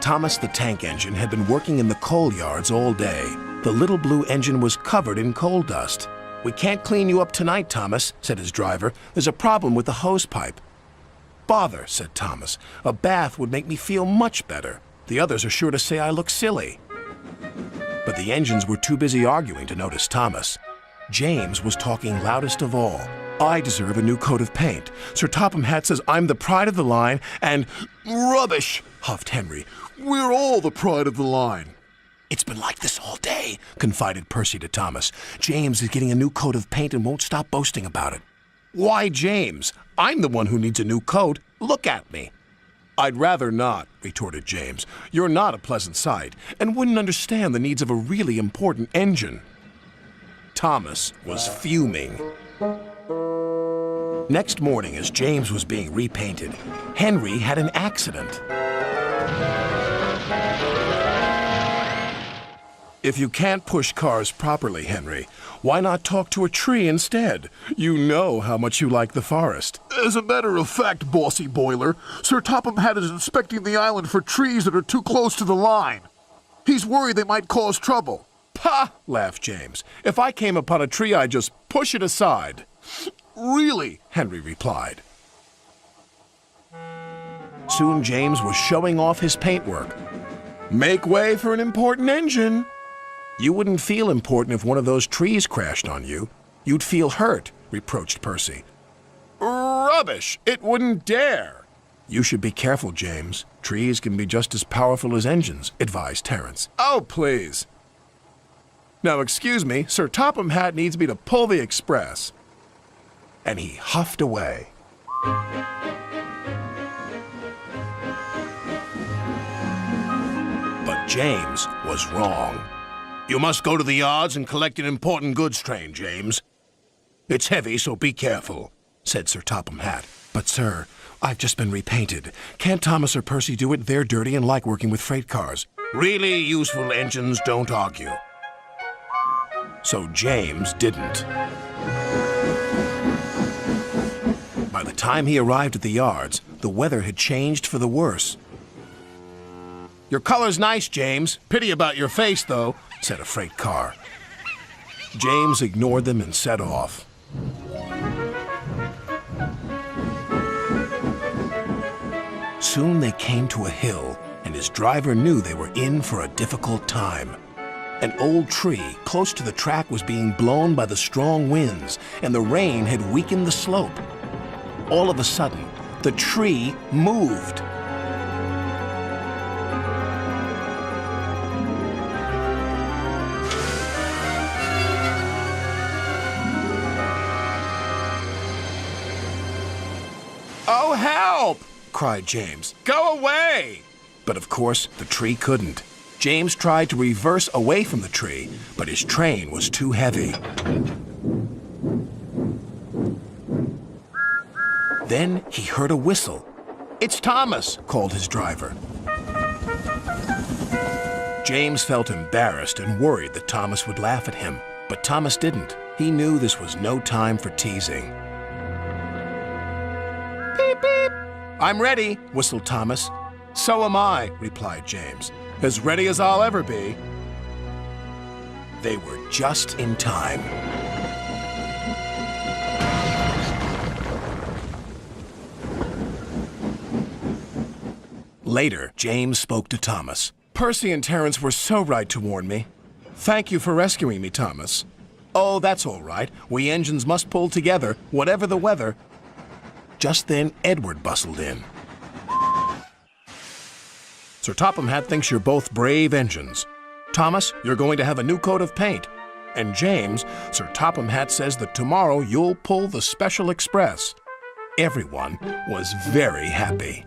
Thomas the tank engine had been working in the coal yards all day. The little blue engine was covered in coal dust. "We can't clean you up tonight, Thomas," said his driver. "There's a problem with the hose pipe." "Bother," said Thomas. "A bath would make me feel much better. The others are sure to say I look silly." But the engines were too busy arguing to notice Thomas. James was talking loudest of all. "I deserve a new coat of paint. Sir Topham Hatt says I'm the pride of the line, and—" "Rubbish," huffed Henry. "We're all the pride of the line." "It's been like this all day," confided Percy to Thomas. "James is getting a new coat of paint and won't stop boasting about it." "Why, James? I'm the one who needs a new coat. Look at me." "I'd rather not," retorted James. "You're not a pleasant sight, and wouldn't understand the needs of a really important engine." Thomas was fuming. Next morning, as James was being repainted, Henry had an accident. "If you can't push cars properly, Henry, why not talk to a tree instead? You know how much you like the forest." "As a matter of fact, Bossy Boiler, Sir Topham Hatt is inspecting the island for trees that are too close to the line. He's worried they might cause trouble." "Pah!" laughed James. "If I came upon a tree, I'd just push it aside." "Really?" Henry replied. Soon James was showing off his paintwork. "Make way for an important engine." "You wouldn't feel important if one of those trees crashed on you. You'd feel hurt," reproached Percy. "Rubbish! It wouldn't dare." "You should be careful, James. Trees can be just as powerful as engines," advised Terence. "Oh, please. Now, excuse me, Sir Topham Hatt needs me to pull the express." And he huffed away. But James was wrong. "You must go to the yards and collect an important goods train, James. It's heavy, so be careful," said Sir Topham Hatt. "But, sir, I've just been repainted. Can't Thomas or Percy do it? They're dirty and like working with freight cars." "Really useful engines don't argue." So James didn't. By the time he arrived at the yards, the weather had changed for the worse. "Your color's nice, James. Pity about your face, though," said a freight car. James ignored them and set off. Soon they came to a hill, and his driver knew they were in for a difficult time. An old tree close to the track was being blown by the strong winds, and the rain had weakened the slope. All of a sudden, the tree moved. "Oh, help!" cried James. "Go away!" But of course, the tree couldn't. James tried to reverse away from the tree, but his train was too heavy. Then he heard a whistle. "It's Thomas," called his driver. James felt embarrassed and worried that Thomas would laugh at him, but Thomas didn't. He knew this was no time for teasing. "Beep, beep." "I'm ready," whistled Thomas. "So am I," replied James. "As ready as I'll ever be." They were just in time. Later, James spoke to Thomas. "Percy and Terence were so right to warn me. Thank you for rescuing me, Thomas." "Oh, that's all right. We engines must pull together, whatever the weather." Just then, Edward bustled in. "Sir Topham Hatt thinks you're both brave engines. Thomas, you're going to have a new coat of paint. And James, Sir Topham Hatt says that tomorrow you'll pull the special express." Everyone was very happy.